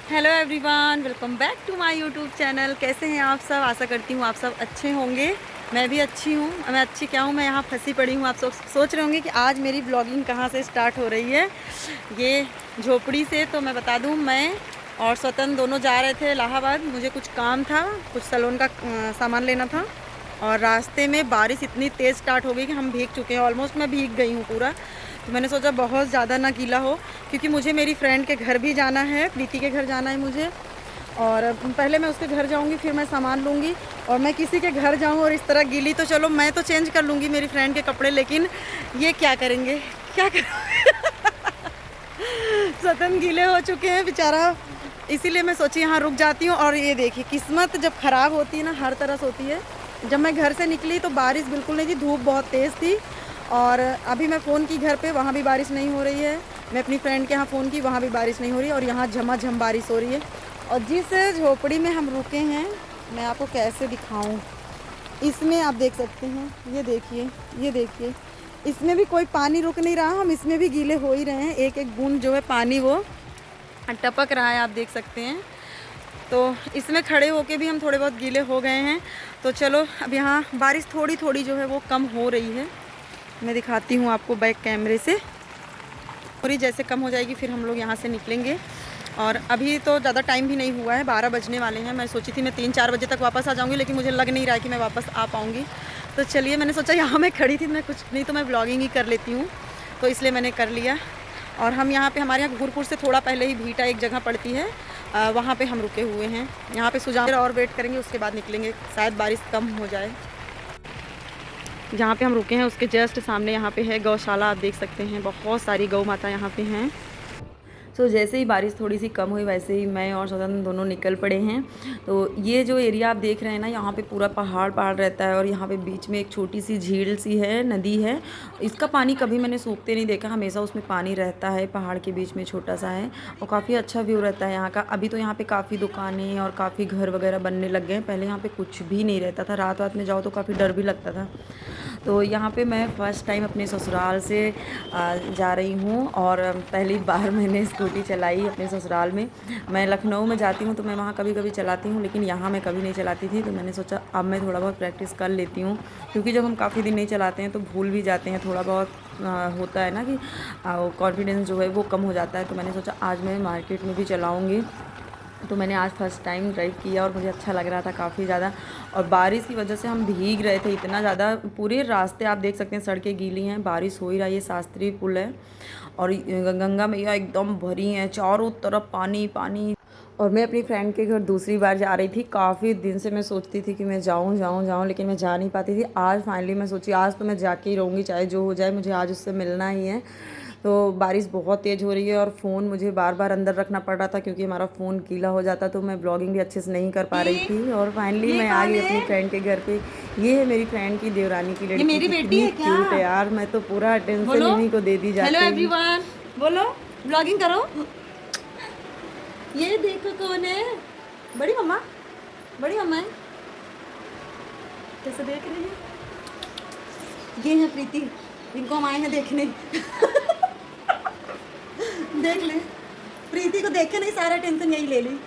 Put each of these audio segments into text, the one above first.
Hello everyone, welcome back to my YouTube channel. कैसे हैं आप सब? आशा करती हूँ आप सब अच्छे होंगे। मैं भी अच्छी हूँ। मैं अच्छी क्या हूँ, मैं यहाँ फंसी पड़ी हूँ। आप सब सोच रहे होंगे कि आज मेरी ब्लॉगिंग कहाँ से स्टार्ट हो रही है। ये झोपड़ी से। तो मैं बता दूँ, मैं और स्वतंत्र दोनों जा रहे थे इलाहाबाद। मुझे कुछ काम था, कुछ सैलून का सामान लेना था। और रास्ते में बारिश इतनी तेज़ स्टार्ट हो गई कि हम भीग चुके हैं। ऑलमोस्ट मैं भीग गई हूँ पूरा। तो मैंने सोचा बहुत ज़्यादा ना गीला हो, क्योंकि मुझे मेरी फ्रेंड के घर भी जाना है, प्रीति के घर जाना है मुझे। और पहले मैं उसके घर जाऊंगी, फिर मैं सामान लूँगी। और मैं किसी के घर जाऊँ और इस तरह गीली, तो चलो मैं तो चेंज कर लूँगी मेरी फ्रेंड के कपड़े, लेकिन ये क्या करेंगे, क्या करें। स्वतंत्र गीले हो चुके हैं बेचारा, इसीलिए मैं सोची यहाँ रुक जाती हूँ। और ये देखिए, किस्मत जब ख़राब होती है ना, हर तरह से होती है। जब मैं घर से निकली तो बारिश बिल्कुल नहीं थी, धूप बहुत तेज़ थी। और अभी मैं फ़ोन की घर पे, वहाँ भी बारिश नहीं हो रही है। मैं अपनी फ्रेंड के यहाँ फ़ोन की, वहाँ भी बारिश नहीं हो रही है। और यहाँ झमाझम बारिश हो रही है। और जिस झोपड़ी में हम रुके हैं, मैं आपको कैसे दिखाऊं। इसमें आप देख सकते हैं, ये देखिए, ये देखिए, इसमें भी कोई पानी रुक नहीं रहा। हम इसमें भी गीले हो ही रहे हैं। एक एक बूंद जो है पानी वो टपक रहा है, आप देख सकते हैं। तो इसमें खड़े होके भी हम थोड़े बहुत गीले हो गए हैं। तो चलो, अब यहाँ बारिश थोड़ी थोड़ी जो है वो कम हो रही है। मैं दिखाती हूँ आपको बैक कैमरे से। पूरी जैसे कम हो जाएगी फिर हम लोग यहाँ से निकलेंगे। और अभी तो ज़्यादा टाइम भी नहीं हुआ है, 12 बजने वाले हैं। मैं सोची थी मैं 3-4 बजे तक वापस आ जाऊँगी, लेकिन मुझे लग नहीं रहा है कि मैं वापस आ पाऊँगी। तो चलिए, मैंने सोचा यहाँ मैं खड़ी थी, मैं कुछ नहीं तो मैं ब्लॉगिंग ही कर लेती हूँ, तो इसलिए मैंने कर लिया। और हम यहाँ पे, हमारे यहाँ गुरपुर से थोड़ा पहले ही भीटा एक जगह पड़ती है, वहाँ पे हम रुके हुए हैं। यहाँ पे सुजान और वेट करेंगे, उसके बाद निकलेंगे, शायद बारिश कम हो जाए। जहाँ पे हम रुके हैं उसके जस्ट सामने यहाँ पे है गौशाला, आप देख सकते हैं। बहुत सारी गौ माता यहाँ पे हैं। तो जैसे ही बारिश थोड़ी सी कम हुई, वैसे ही मैं और स्वतंत्र दोनों निकल पड़े हैं। तो ये जो एरिया आप देख रहे हैं ना, यहाँ पे पूरा पहाड़ पहाड़ रहता है। और यहाँ पे बीच में एक छोटी सी झील सी है, नदी है। इसका पानी कभी मैंने सूखते नहीं देखा, हमेशा उसमें पानी रहता है। पहाड़ के बीच में छोटा सा है और काफ़ी अच्छा व्यू रहता है यहाँ का। अभी तो यहाँ पर काफ़ी दुकानें और काफ़ी घर वगैरह बनने लग गए। पहले यहाँ पर कुछ भी नहीं रहता था। रात रात में जाओ तो काफ़ी डर भी लगता था। तो यहाँ पे मैं फ़र्स्ट टाइम अपने ससुराल से जा रही हूँ। और पहली बार मैंने स्कूटी चलाई अपने ससुराल में। मैं लखनऊ में जाती हूँ तो मैं वहाँ कभी कभी चलाती हूँ, लेकिन यहाँ मैं कभी नहीं चलाती थी। तो मैंने सोचा अब मैं थोड़ा बहुत प्रैक्टिस कर लेती हूँ, क्योंकि जब हम काफ़ी दिन नहीं चलाते हैं तो भूल भी जाते हैं। थोड़ा बहुत होता है ना कि कॉन्फिडेंस जो है वो कम हो जाता है। तो मैंने सोचा आज मैं मार्केट में भी चलाऊँगी। तो मैंने आज फर्स्ट टाइम ड्राइव किया और मुझे अच्छा लग रहा था काफ़ी ज़्यादा। और बारिश की वजह से हम भीग रहे थे इतना ज़्यादा। पूरे रास्ते आप देख सकते हैं, सड़कें गीली हैं, बारिश हो ही रहा है। ये शास्त्री पुल है और गंगा मैया एकदम भरी हैं, चारों तरफ पानी पानी। और मैं अपनी फ्रेंड के घर दूसरी बार जा रही थी। काफ़ी दिन से मैं सोचती थी कि मैं जाऊँ, लेकिन मैं जा नहीं पाती थी। आज फाइनली मैं सोची आज तो मैं जाके ही रहूँगी, चाहे जो हो जाए, मुझे आज उससे मिलना ही है। तो बारिश बहुत तेज़ हो रही है और फ़ोन मुझे बार बार अंदर रखना पड़ रहा था, क्योंकि हमारा फ़ोन गीला हो जाता, तो मैं ब्लॉगिंग भी अच्छे से नहीं कर पा रही थी। और फाइनली मैं आ गई अपनी फ्रेंड के घर पे। ये है मेरी फ्रेंड की देवरानी की लड़की। ये मेरी बेटी है क्या? क्यूट है यार, मैं तो पूरा अटेंशन इन्हीं को दे दी जाती है। हेलो एवरीवन, बोलो, ब्लॉगिंग करो। ये देखो कौन है, बड़ी मम्मा, बड़ी मम्मा है। कैसे देख रही है? ये है प्रीति, इनको हम आए हैं देखने। देख ले, प्रीति को देख के नहीं सारा टेंशन यही ले ली।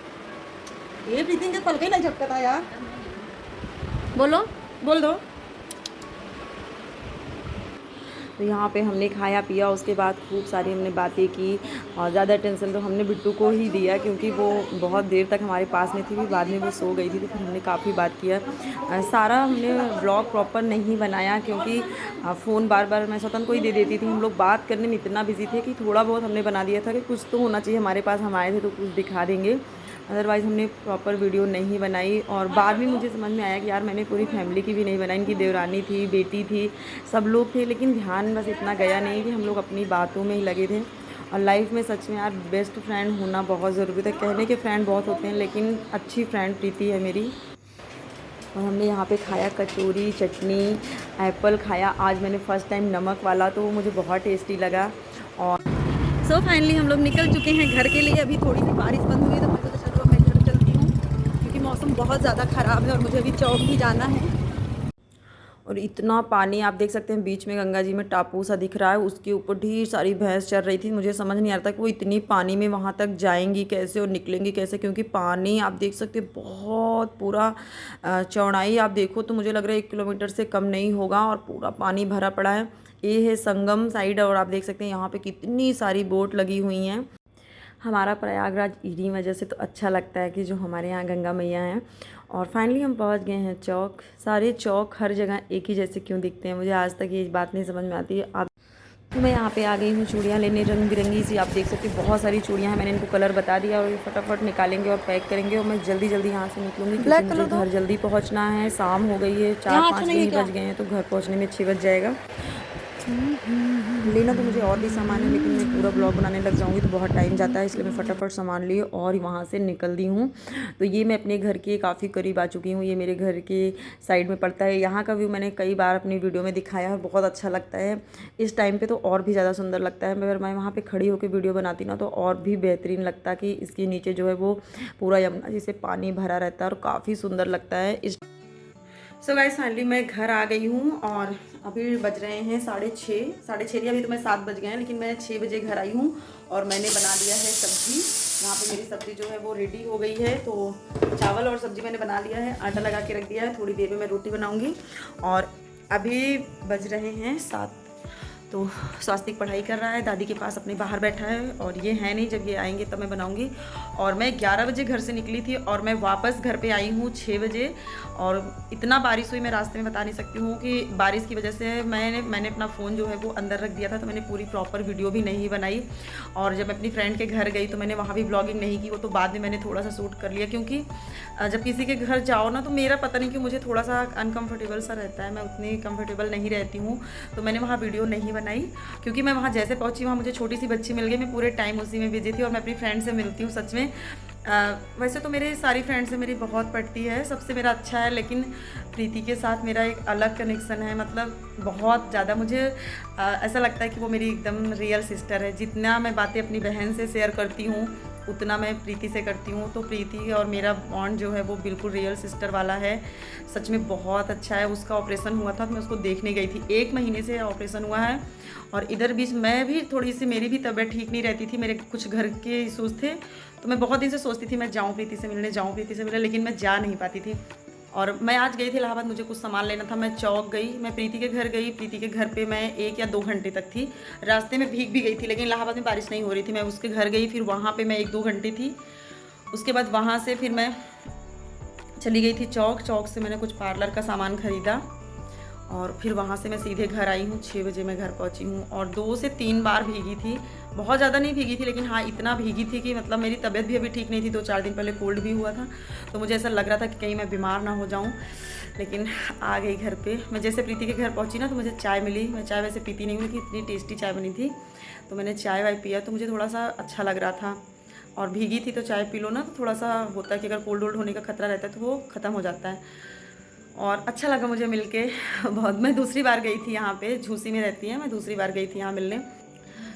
ये प्रीति के पलके नहीं झपकता यार। बोलो, बोल दो। तो यहाँ पे हमने खाया पिया, उसके बाद खूब सारी हमने बातें की। और ज़्यादा टेंशन तो हमने बिट्टू को ही दिया, क्योंकि वो बहुत देर तक हमारे पास में थी। फिर बाद में वो सो गई थी, तो फिर हमने काफ़ी बात किया। सारा हमने व्लॉग प्रॉपर नहीं बनाया, क्योंकि फ़ोन बार बार मैं स्वतंत्र को ही दे देती थी। हम लोग बात करने में इतना बिजी थे कि थोड़ा बहुत हमने बना दिया था कि कुछ तो होना चाहिए हमारे पास, हम आए थे तो कुछ दिखा देंगे। अदरवाइज़ हमने प्रॉपर वीडियो नहीं बनाई। और बाद में मुझे समझ में आया कि यार मैंने पूरी फैमिली की भी नहीं बनाई। इनकी देवरानी थी, बेटी थी, सब लोग थे, लेकिन ध्यान बस इतना गया नहीं कि हम लोग अपनी बातों में ही लगे थे। और लाइफ में सच में यार बेस्ट फ्रेंड होना बहुत ज़रूरी है। कहने के फ्रेंड बहुत होते हैं, लेकिन अच्छी फ्रेंड प्रीति है मेरी। और हमने यहाँ पे खाया कचौरी, चटनी, एप्पल खाया। आज मैंने फ़र्स्ट टाइम नमक वाला, तो वो मुझे बहुत टेस्टी लगा। और सो फाइनली हम लोग निकल चुके हैं घर के लिए। अभी थोड़ी सी बारिश बंद हुई है, तो मैं तो चलो मैं घर चलती हूँ, क्योंकि मौसम बहुत ज़्यादा ख़राब है और मुझे अभी चौक भी जाना है। और इतना पानी आप देख सकते हैं, बीच में गंगा जी में टापू सा दिख रहा है, उसके ऊपर ढेर सारी भैंस चल रही थी। मुझे समझ नहीं आ रहा था कि वो इतनी पानी में वहाँ तक जाएंगी कैसे और निकलेंगी कैसे, क्योंकि पानी आप देख सकते हैं बहुत पूरा चौड़ाई आप देखो तो मुझे लग रहा है 1 किलोमीटर से कम नहीं होगा और पूरा पानी भरा पड़ा है। ये है संगम साइड और आप देख सकते हैं यहाँ पे कितनी सारी बोट लगी हुई हैं। हमारा प्रयागराज इन्हीं वजह से तो अच्छा लगता है कि जो हमारे यहाँ गंगा मैया हैं। और फाइनली हम पहुँच गए हैं चौक। सारे चौक हर जगह एक ही जैसे क्यों दिखते हैं, मुझे आज तक ये बात नहीं समझ में आती है। आप तो मैं यहाँ पे आ गई हूँ चूड़ियाँ लेने, रंग बिरंगी सी आप देख सकते हैं बहुत सारी चूड़ियाँ हैं। मैंने इनको कलर बता दिया और ये फटाफट निकालेंगे और पैक करेंगे और मैं जल्दी जल्दी यहाँ से निकलूँगी क्योंकि मुझे घर जल्दी पहुँचना है। शाम हो गई है, 4-5 बज गए हैं तो घर पहुँचने में 6 बज जाएगा। लेना तो मुझे और भी सामान है, लेकिन मैं पूरा ब्लॉग बनाने लग जाऊंगी तो बहुत टाइम जाता है, इसलिए मैं फटाफट सामान लिए और वहाँ से निकल दी हूँ। तो ये मैं अपने घर के काफ़ी करीब आ चुकी हूँ। ये मेरे घर के साइड में पड़ता है। यहाँ का व्यू मैंने कई बार अपनी वीडियो में दिखाया है, बहुत अच्छा लगता है। इस टाइम पर तो और भी ज़्यादा सुंदर लगता है। अगर मैं वहाँ पर खड़ी होकर वीडियो बनाती ना तो और भी बेहतरीन लगता कि इसके नीचे जो है वो पूरा यमुना जी से पानी भरा रहता है और काफ़ी सुंदर लगता है। सो गाइस फाइनली मैं घर आ गई हूँ और अभी बज रहे हैं 6:30 नहीं, अभी तो मैं 7 बज गए हैं, लेकिन मैं 6 बजे घर आई हूँ और मैंने बना लिया है सब्जी। यहाँ पे मेरी सब्जी जो है वो रेडी हो गई है। तो चावल और सब्जी मैंने बना लिया है, आटा लगा के रख दिया है, थोड़ी देर में मैं रोटी बनाऊँगी। और अभी बज रहे हैं 7। तो स्वास्तिक पढ़ाई कर रहा है, दादी के पास अपने बाहर बैठा है और ये है नहीं, जब ये आएंगे तब मैं बनाऊंगी। और मैं 11 बजे घर से निकली थी और मैं वापस घर पे आई हूँ 6 बजे। और इतना बारिश हुई मैं रास्ते में बता नहीं सकती हूँ कि बारिश की वजह से मैंने अपना फ़ोन जो है वो अंदर रख दिया था, तो मैंने पूरी प्रॉपर वीडियो भी नहीं बनाई। और जब मैं अपनी फ्रेंड के घर गई तो मैंने वहाँ भी ब्लॉगिंग नहीं की, वो तो बाद में मैंने थोड़ा सा शूट कर लिया, क्योंकि जब किसी के घर जाओ ना तो मेरा पता नहीं क्यों मुझे थोड़ा सा अनकम्फर्टेबल सा रहता है, मैं उतनी कंफर्टेबल नहीं रहती हूँ, तो मैंने वहाँ वीडियो नहीं बनाई। क्योंकि मैं वहाँ जैसे पहुँची वहाँ मुझे छोटी सी बच्ची मिल गई, मैं पूरे टाइम उसी में बिजी थी। और मैं अपनी फ्रेंड से मिलती हूँ सच में, वैसे तो मेरे सारी फ्रेंड से मेरी बहुत पड़ती है, सबसे मेरा अच्छा है, लेकिन प्रीति के साथ मेरा एक अलग कनेक्शन है, मतलब बहुत ज़्यादा। मुझे ऐसा लगता है कि वो मेरी एकदम रियल सिस्टर है। जितना मैं बातें अपनी बहन से शेयर करती हूँ उतना मैं प्रीति से करती हूँ। तो प्रीति और मेरा बॉन्ड जो है वो बिल्कुल रियल सिस्टर वाला है, सच में बहुत अच्छा है। उसका ऑपरेशन हुआ था तो मैं उसको देखने गई थी, 1 महीने से ऑपरेशन हुआ है। और इधर बीच मैं भी थोड़ी सी, मेरी भी तबीयत ठीक नहीं रहती थी, मेरे कुछ घर के इशूज़ थे, तो मैं बहुत दिन से सोचती थी मैं जाऊँ प्रीति से मिलने, लेकिन मैं जा नहीं पाती थी। और मैं आज गई थी इलाहाबाद, मुझे कुछ सामान लेना था, मैं चौक गई, मैं प्रीति के घर गई। प्रीति के घर पे मैं 1 या 2 घंटे तक थी, रास्ते में भीग भी गई थी, लेकिन इलाहाबाद में बारिश नहीं हो रही थी। मैं उसके घर गई, फिर वहाँ पे मैं 1-2 घंटे थी। उसके बाद वहाँ से फिर मैं चली गई थी चौक से मैंने कुछ पार्लर का सामान ख़रीदा और फिर वहाँ से मैं सीधे घर आई हूँ। 6 बजे मैं घर पहुँची हूँ और 2 से 3 बार भीगी थी, बहुत ज़्यादा नहीं भीगी थी, लेकिन हाँ इतना भीगी थी कि मतलब मेरी तबीयत भी अभी ठीक नहीं थी। 2-4 दिन पहले कोल्ड भी हुआ था, तो मुझे ऐसा लग रहा था कि कहीं मैं बीमार ना हो जाऊँ। लेकिन आ गई घर पे। मैं जैसे प्रीति के घर पहुँची ना तो मुझे चाय मिली। मैं चाय वैसे पीती नहीं हूँ, लेकिन इतनी टेस्टी चाय बनी थी तो मैंने चाय वाय पिया, तो मुझे थोड़ा सा अच्छा लग रहा था। और भीगी थी तो चाय पी लो ना तो थोड़ा सा होता है कि अगर कोल्ड वोल्ड होने का खतरा रहता है तो वो ख़त्म हो जाता है। और अच्छा लगा मुझे मिलके बहुत। मैं दूसरी बार गई थी यहाँ पे, झूसी में रहती है, मैं दूसरी बार गई थी यहाँ मिलने।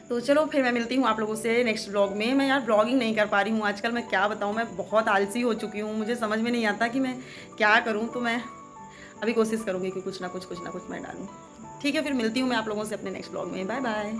तो चलो फिर मैं मिलती हूँ आप लोगों से नेक्स्ट ब्लॉग में। मैं यार ब्लॉगिंग नहीं कर पा रही हूँ आजकल, मैं क्या बताऊँ, मैं बहुत आलसी हो चुकी हूँ, मुझे समझ में नहीं आता कि मैं क्या करूँ। तो मैं अभी कोशिश करूँगी कि कुछ ना कुछ मैं डालूँ। ठीक है, फिर मिलती हूँ मैं आप लोगों से अपने नेक्स्ट ब्लॉग में। Bye bye.